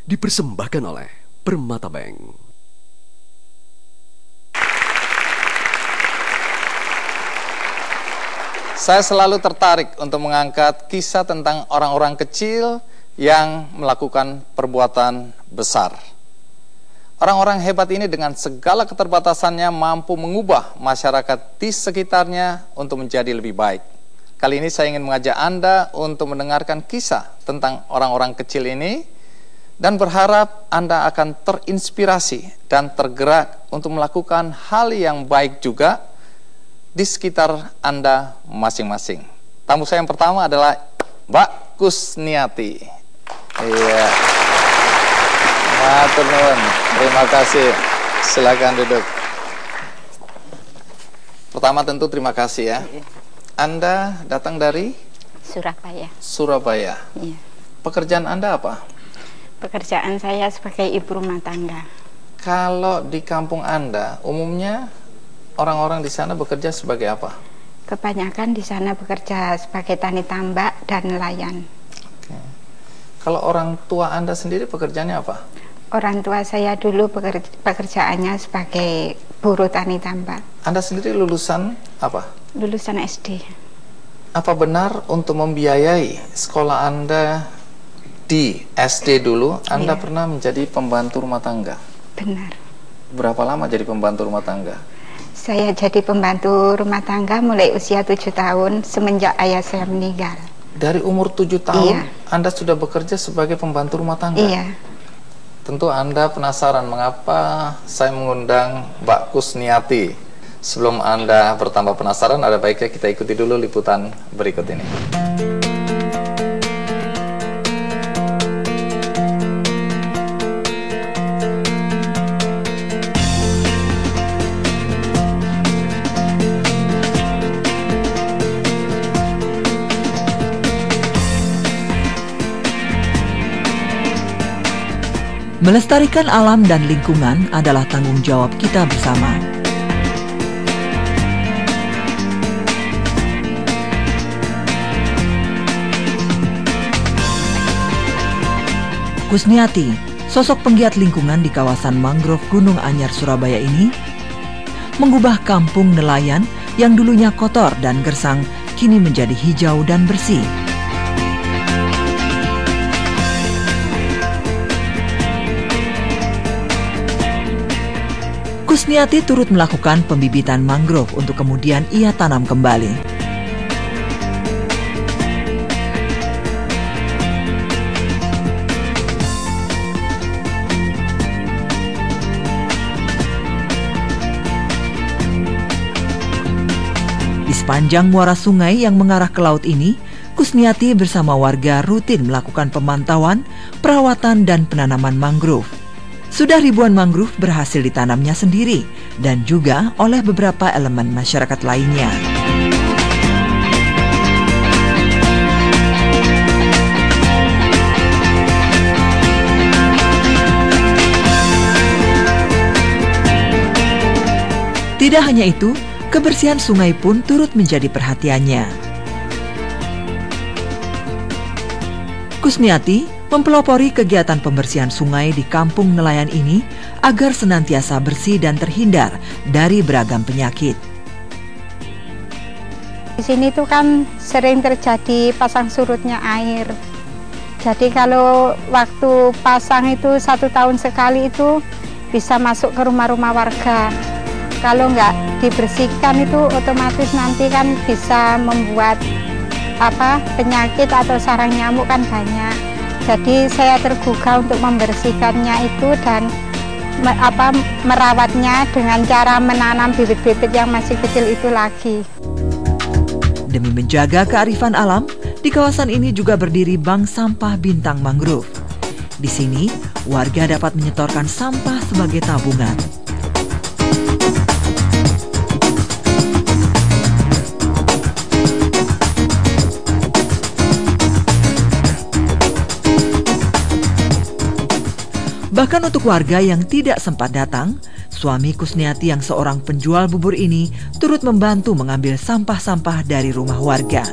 dipersembahkan oleh Permata Bank. Saya selalu tertarik untuk mengangkat kisah tentang orang-orang kecil yang melakukan perbuatan besar. Orang-orang hebat ini dengan segala keterbatasannya mampu mengubah masyarakat di sekitarnya untuk menjadi lebih baik. Kali ini saya ingin mengajak Anda untuk mendengarkan kisah tentang orang-orang kecil ini dan berharap Anda akan terinspirasi dan tergerak untuk melakukan hal yang baik juga di sekitar Anda masing-masing. Tamu saya yang pertama adalah Mbak Kusniati. Iya. Matur nuwun. Terima kasih. Silakan duduk. Pertama tentu terima kasih ya. Anda datang dari Surabaya. Surabaya. Iya. Pekerjaan Anda apa? Pekerjaan saya sebagai ibu rumah tangga. Kalau di kampung Anda, umumnya orang-orang di sana bekerja sebagai apa? Kebanyakan di sana bekerja sebagai tani tambak dan nelayan. Oke. Kalau orang tua Anda sendiri pekerjaannya apa? Orang tua saya dulu pekerjaannya sebagai buruh tani tambak. Anda sendiri lulusan apa? Lulusan SD. Apa benar untuk membiayai sekolah Anda di SD dulu, Anda pernah menjadi pembantu rumah tangga? Benar. Berapa lama jadi pembantu rumah tangga? Saya jadi pembantu rumah tangga mulai usia 7 tahun semenjak ayah saya meninggal. Dari umur 7 tahun, Iya. Anda sudah bekerja sebagai pembantu rumah tangga? Iya. Tentu Anda penasaran mengapa saya mengundang Mbak Kusniati. Sebelum Anda bertambah penasaran, ada baiknya kita ikuti dulu liputan berikut ini. Melestarikan alam dan lingkungan adalah tanggung jawab kita bersama. Kusniati, sosok penggiat lingkungan di kawasan mangrove Gunung Anyar, Surabaya ini, mengubah kampung nelayan yang dulunya kotor dan gersang kini menjadi hijau dan bersih. Kusniati turut melakukan pembibitan mangrove untuk kemudian ia tanam kembali. Di sepanjang muara sungai yang mengarah ke laut ini, Kusniati bersama warga rutin melakukan pemantauan, perawatan, dan penanaman mangrove. Sudah ribuan mangrove berhasil ditanamnya sendiri dan juga oleh beberapa elemen masyarakat lainnya. Tidak hanya itu, kebersihan sungai pun turut menjadi perhatiannya. Kusniati mempelopori kegiatan pembersihan sungai di kampung nelayan ini agar senantiasa bersih dan terhindar dari beragam penyakit. Di sini tuh kan sering terjadi pasang surutnya air. Jadi kalau waktu pasang itu 1 tahun sekali itu bisa masuk ke rumah-rumah warga. Kalau nggak dibersihkan itu otomatis nanti kan bisa membuat penyakit atau sarang nyamuk kan banyak. Jadi saya tergugah untuk membersihkannya itu dan merawatnya dengan cara menanam bibit-bibit yang masih kecil itu lagi. Demi menjaga kearifan alam, di kawasan ini juga berdiri bank sampah bintang mangrove. Di sini, warga dapat menyetorkan sampah sebagai tabungan. Bahkan untuk warga yang tidak sempat datang, suami Kusniati yang seorang penjual bubur ini turut membantu mengambil sampah-sampah dari rumah warga.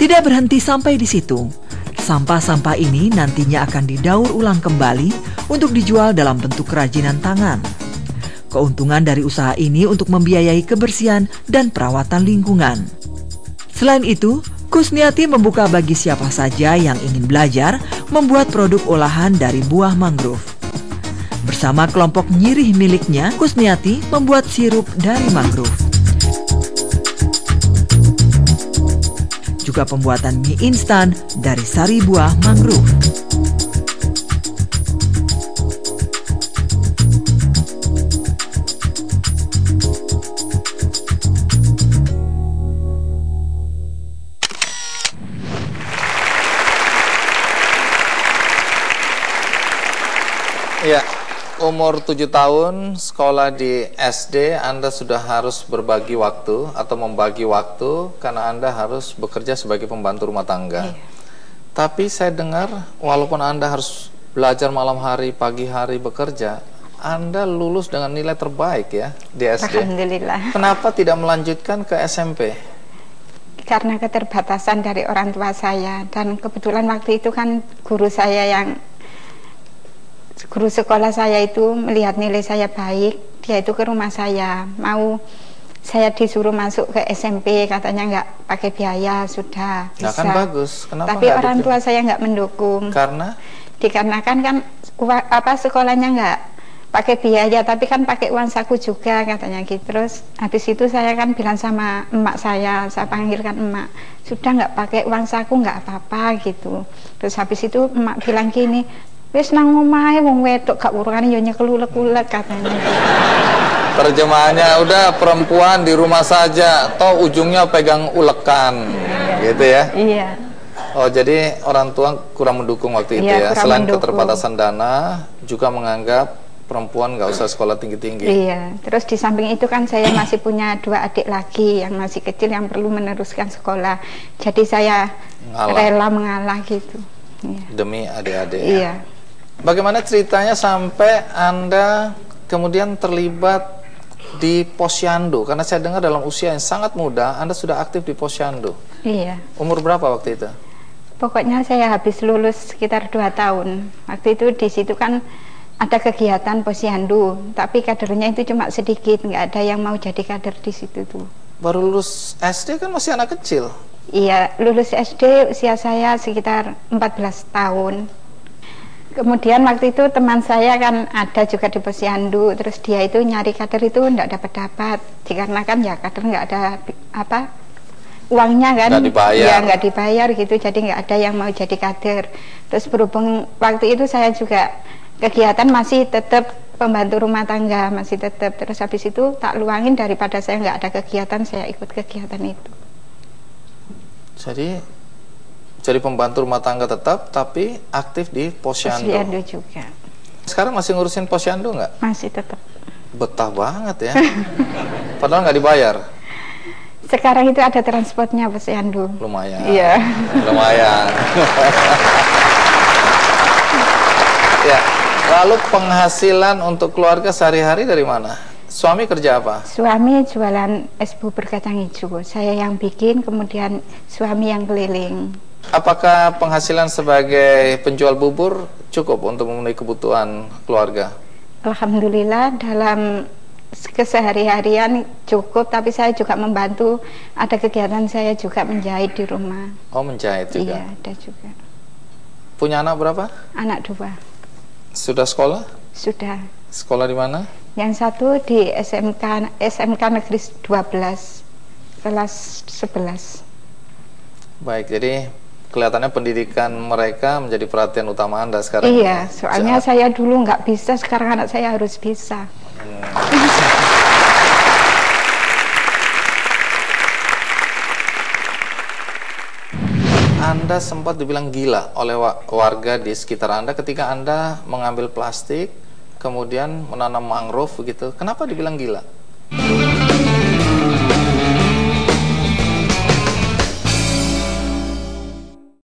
Tidak berhenti sampai di situ. Sampah-sampah ini nantinya akan didaur ulang kembali untuk dijual dalam bentuk kerajinan tangan. Keuntungan dari usaha ini untuk membiayai kebersihan dan perawatan lingkungan. Selain itu, Kusniati membuka bagi siapa saja yang ingin belajar membuat produk olahan dari buah mangrove. Bersama kelompok nyirih miliknya, Kusniati membuat sirup dari mangrove. Juga pembuatan mie instan dari sari buah mangrove. Ya, umur 7 tahun, sekolah di SD, Anda sudah harus berbagi waktu atau membagi waktu karena Anda harus bekerja sebagai pembantu rumah tangga. Iya. Tapi saya dengar, walaupun Anda harus belajar malam hari, pagi hari bekerja, Anda lulus dengan nilai terbaik ya di SD. Alhamdulillah. Kenapa tidak melanjutkan ke SMP? Karena keterbatasan dari orang tua saya, dan kebetulan waktu itu kan guru sekolah saya itu melihat nilai saya baik, dia itu ke rumah saya, mau saya disuruh masuk ke SMP, katanya nggak pakai biaya, sudah bisa. Nah kan bagus, kenapa? Tapi orang tua saya nggak mendukung. Karena? Dikarenakan kan sekolahnya nggak pakai biaya, tapi kan pakai uang saku juga, katanya gitu. Terus habis itu saya kan bilang sama emak saya panggilkan emak, sudah nggak pakai uang saku nggak apa-apa gitu. Terus habis itu emak bilang gini, wis nang omahe wong wedok gak urungane yo nyekelulek-ulek, katanya. Terjemahannya udah perempuan di rumah saja, toh ujungnya pegang ulekan, gitu ya? Iya. Oh jadi orang tua kurang mendukung waktu itu Iya, ya. Selain mendukung. keterbatasan dana, juga menganggap perempuan nggak usah sekolah tinggi-tinggi. Iya. Terus di samping itu kan saya masih punya 2 adik lagi yang masih kecil yang perlu meneruskan sekolah. Jadi saya rela mengalah gitu. Iya. Demi adik-adik. Iya. Bagaimana ceritanya sampai Anda kemudian terlibat di Posyandu? Karena saya dengar dalam usia yang sangat muda Anda sudah aktif di Posyandu. Iya. Umur berapa waktu itu? Pokoknya saya habis lulus sekitar 2 tahun. Waktu itu di situ kan ada kegiatan Posyandu, tapi kadernya itu cuma sedikit, nggak ada yang mau jadi kader di situ tuh. Baru lulus SD kan masih anak kecil. Iya, lulus SD usia saya sekitar 14 tahun. Kemudian waktu itu teman saya kan ada juga di Posyandu, terus dia itu nyari kader itu enggak dapat, dikarenakan ya kader nggak ada uangnya kan, nggak dibayar. Ya nggak dibayar gitu, jadi nggak ada yang mau jadi kader. Terus berhubung waktu itu saya juga kegiatan masih tetap pembantu rumah tangga, masih tetap, terus habis itu tak luangin daripada saya nggak ada kegiatan, saya ikut kegiatan itu. Jadi pembantu rumah tangga tetap, tapi aktif di Posyandu. Posyandu juga. Sekarang masih ngurusin Posyandu nggak? Masih tetap. Betah banget ya. Padahal nggak dibayar. Sekarang itu ada transportnya Posyandu. Lumayan. Iya. Lumayan. Ya. Lalu penghasilan untuk keluarga sehari-hari dari mana? Suami kerja apa? Suami jualan es bubur kacang hijau. Saya yang bikin, kemudian suami yang keliling. Apakah penghasilan sebagai penjual bubur cukup untuk memenuhi kebutuhan keluarga? Alhamdulillah dalam kesehari-harian cukup, tapi saya juga membantu, ada kegiatan saya juga menjahit di rumah. Oh, menjahit juga? Iya, ada juga. Punya anak berapa? Anak 2. Sudah sekolah? Sudah. Sekolah di mana? Yang satu di SMK Negeri 12, kelas 11. Baik, jadi kelihatannya pendidikan mereka menjadi perhatian utama Anda sekarang. Iya, soalnya saya dulu nggak bisa, sekarang anak saya harus bisa. Anda sempat dibilang gila oleh warga di sekitar Anda ketika Anda mengambil plastik, kemudian menanam mangrove begitu. Kenapa dibilang gila?